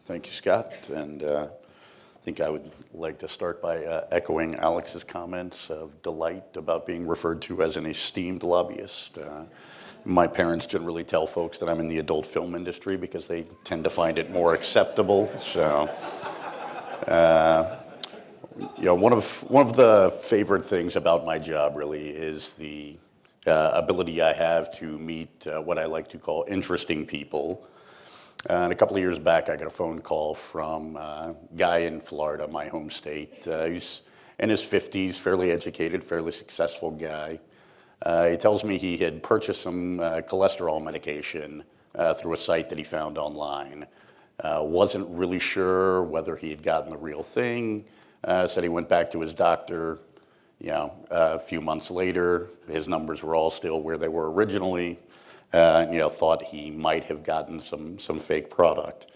Thank you, Scott. And I think I would like to start by echoing Alex's comments of delight about being referred to as an esteemed lobbyist. My parents generally tell folks that I'm in the adult film industry because they tend to find it more acceptable. So, one of the favorite things about my job really is the ability I have to meet what I like to call interesting people. And a couple of years back, I got a phone call from a guy in Florida, my home state. He's in his 50s, fairly educated, fairly successful guy. He tells me he had purchased some cholesterol medication through a site that he found online. Wasn't really sure whether he had gotten the real thing. Said he went back to his doctor. A few months later, his numbers were all still where they were originally. Thought he might have gotten some fake product.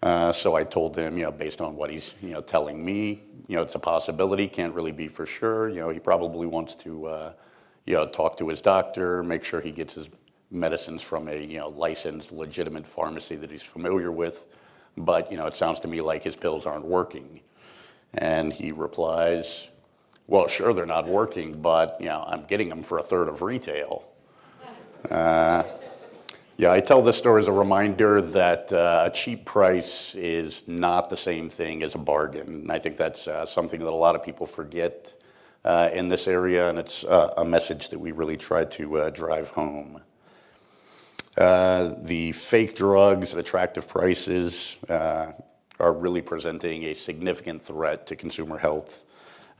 So I told him, based on what he's, telling me, it's a possibility, can't really be for sure. He probably wants to, talk to his doctor, make sure he gets his medicines from a, licensed, legitimate pharmacy that he's familiar with. But, it sounds to me like his pills aren't working. And he replies, well, sure, they're not working, but, I'm getting them for a third of retail. I tell this story as a reminder that a cheap price is not the same thing as a bargain. And I think that's something that a lot of people forget in this area, and it's a message that we really try to drive home. The fake drugs at attractive prices are really presenting a significant threat to consumer health,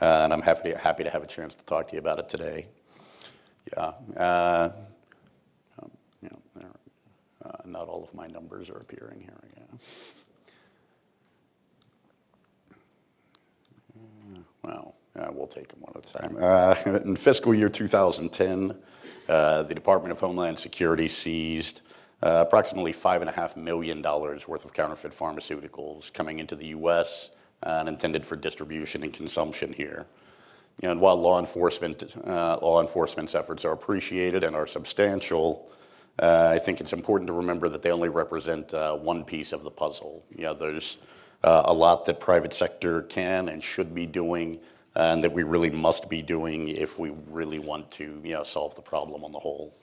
and I'm happy to have a chance to talk to you about it today. Not all of my numbers are appearing here again. We'll take them one at a time. In fiscal year 2010, the Department of Homeland Security seized approximately $5.5 million worth of counterfeit pharmaceuticals coming into the U.S. And intended for distribution and consumption here. And while law enforcement's efforts are appreciated and are substantial, I think it's important to remember that they only represent one piece of the puzzle. There's a lot that private sector can and should be doing, and that we really must be doing if we really want to, solve the problem on the whole.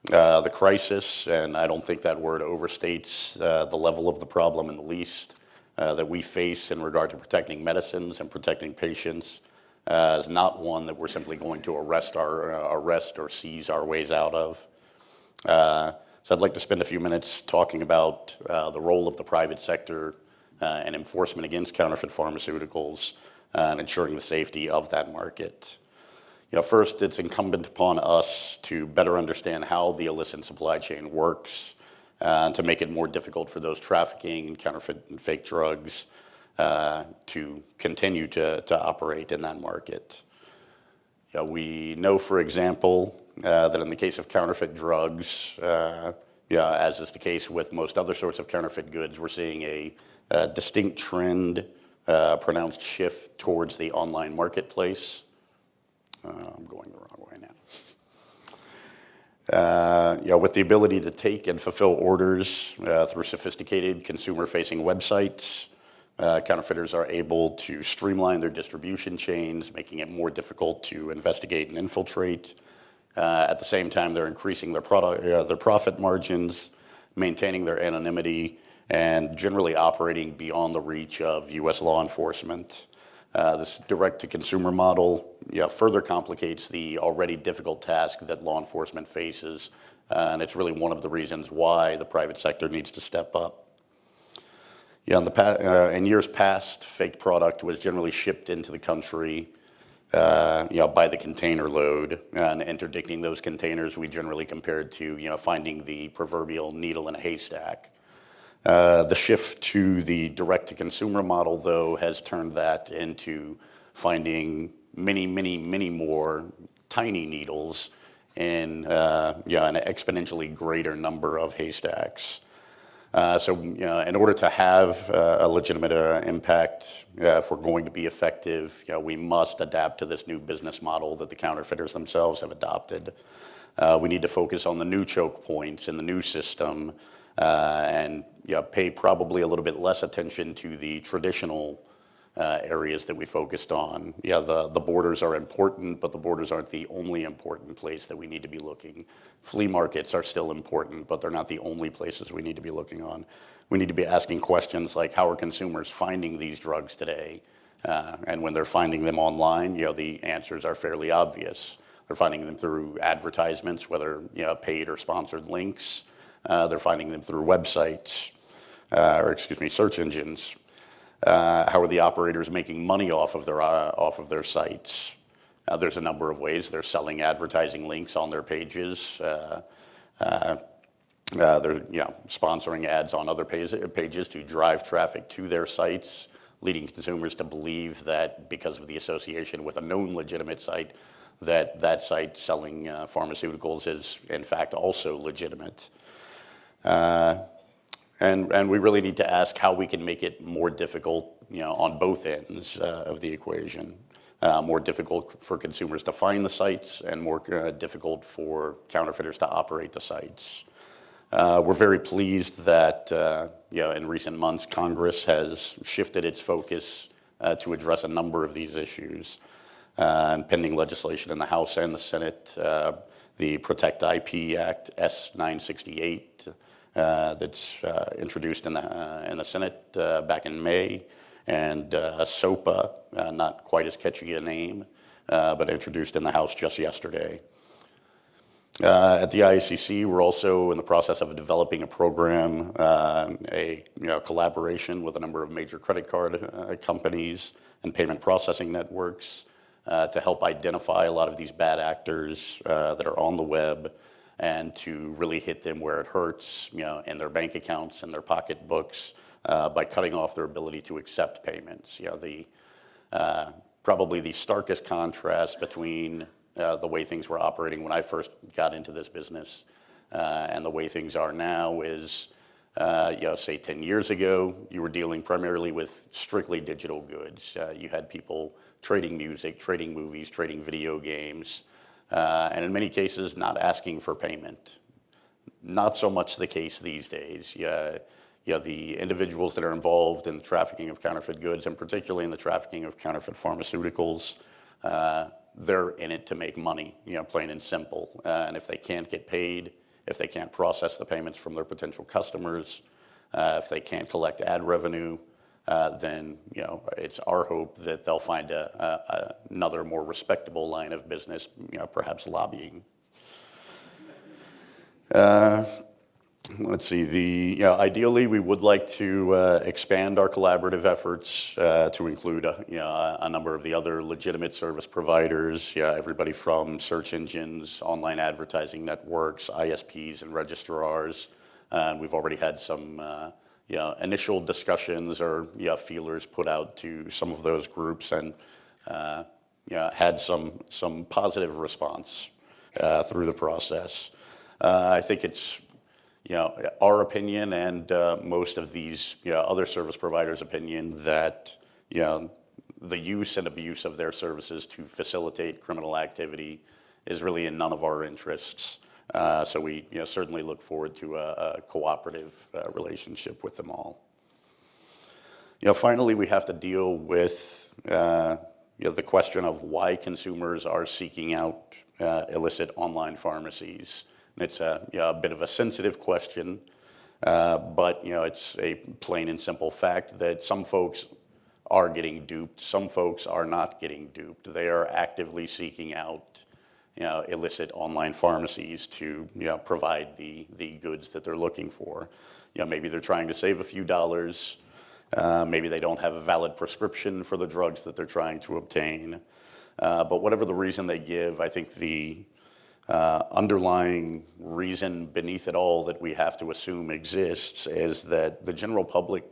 The crisis, and I don't think that word overstates the level of the problem in the least, that we face in regard to protecting medicines and protecting patients, is not one that we're simply going to arrest or seize our ways out of. So I'd like to spend a few minutes talking about the role of the private sector and enforcement against counterfeit pharmaceuticals and ensuring the safety of that market. First, it's incumbent upon us to better understand how the illicit supply chain works and to make it more difficult for those trafficking in counterfeit and fake drugs to continue to operate in that market. We know, for example, that in the case of counterfeit drugs, as is the case with most other sorts of counterfeit goods, we're seeing a distinct trend, pronounced shift towards the online marketplace. I'm going the wrong way now. With the ability to take and fulfill orders through sophisticated consumer-facing websites, counterfeiters are able to streamline their distribution chains, making it more difficult to investigate and infiltrate. At the same time, they're increasing their profit margins, maintaining their anonymity, and generally operating beyond the reach of U.S. law enforcement. This direct-to-consumer model further complicates the already difficult task that law enforcement faces, and it's really one of the reasons why the private sector needs to step up. In years past, fake product was generally shipped into the country by the container load, and interdicting those containers we generally compared to finding the proverbial needle in a haystack. The shift to the direct-to-consumer model, though, has turned that into finding many, many, many more tiny needles in an exponentially greater number of haystacks. In order to have a legitimate impact, if we're going to be effective, we must adapt to this new business model that the counterfeiters themselves have adopted. We need to focus on the new choke points in the new system and pay probably a little bit less attention to the traditional areas that we focused on. Yeah, the borders are important, but the borders aren't the only important place that we need to be looking. Flea markets are still important, but they're not the only places we need to be looking on. We need to be asking questions like, how are consumers finding these drugs today? And when they're finding them online, the answers are fairly obvious. They're finding them through advertisements, whether paid or sponsored links. They're finding them through websites, search engines. How are the operators making money off of their sites? There's a number of ways. They're selling advertising links on their pages. They're sponsoring ads on other pages to drive traffic to their sites, leading consumers to believe that because of the association with a known legitimate site, that site selling pharmaceuticals is in fact also legitimate. And we really need to ask how we can make it more difficult, on both ends of the equation. More difficult for consumers to find the sites and more difficult for counterfeiters to operate the sites. We're very pleased that in recent months, Congress has shifted its focus to address a number of these issues. And pending legislation in the House and the Senate, the Protect IP Act, S-968, that's introduced in the Senate back in May, and SOPA, not quite as catchy a name, but introduced in the House just yesterday. At the IACC, we're also in the process of developing a program, a collaboration with a number of major credit card companies and payment processing networks to help identify a lot of these bad actors that are on the web and to really hit them where it hurts, in their bank accounts and their pocketbooks by cutting off their ability to accept payments. Probably the starkest contrast between the way things were operating when I first got into this business and the way things are now is, say 10 years ago, you were dealing primarily with strictly digital goods. You had people trading music, trading movies, trading video games, and in many cases not asking for payment. Not so much the case these days. The individuals that are involved in the trafficking of counterfeit goods, and particularly in the trafficking of counterfeit pharmaceuticals, they're in it to make money, plain and simple. And if they can't get paid, if they can't process the payments from their potential customers, if they can't collect ad revenue, then it's our hope that they'll find another more respectable line of business, perhaps lobbying. Let's see. Ideally, we would like to expand our collaborative efforts to include a number of the other legitimate service providers. Everybody from search engines, online advertising networks, ISPs, and registrars. We've already had some initial discussions or feelers put out to some of those groups, and had some positive response through the process. I think it's our opinion and most of these other service providers' opinion that the use and abuse of their services to facilitate criminal activity is really in none of our interests. So we certainly look forward to a cooperative relationship with them all. Finally, we have to deal with the question of why consumers are seeking out illicit online pharmacies. And it's a bit of a sensitive question, but it's a plain and simple fact that some folks are getting duped, some folks are not getting duped. They are actively seeking out illicit online pharmacies to provide the goods that they're looking for. Maybe they're trying to save a few dollars. Maybe they don't have a valid prescription for the drugs that they're trying to obtain. But whatever the reason they give, I think the underlying reason beneath it all that we have to assume exists is that the general public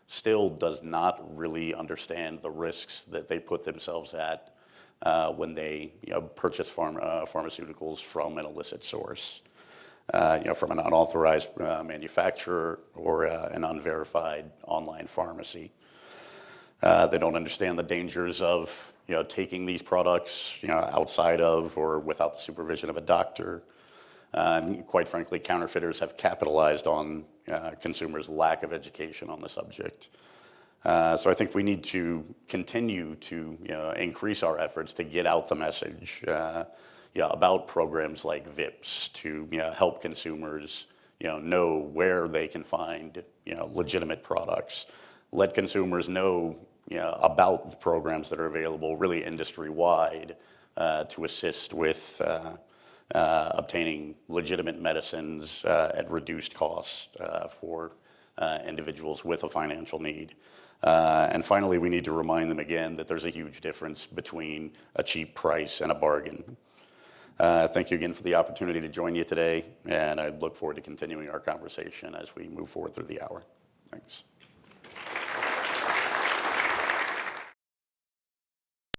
still does not really understand the risks that they put themselves at when they purchase pharmaceuticals from an illicit source, from an unauthorized manufacturer or an unverified online pharmacy. They don't understand the dangers of taking these products outside of or without the supervision of a doctor. And quite frankly, counterfeiters have capitalized on consumers' lack of education on the subject. So I think we need to continue to increase our efforts to get out the message about programs like VIPs to help consumers know where they can find legitimate products. Let consumers know about the programs that are available really industry-wide to assist with obtaining legitimate medicines at reduced cost for individuals with a financial need. And finally, we need to remind them again that there's a huge difference between a cheap price and a bargain. Thank you again for the opportunity to join you today, and I look forward to continuing our conversation as we move forward through the hour. Thanks.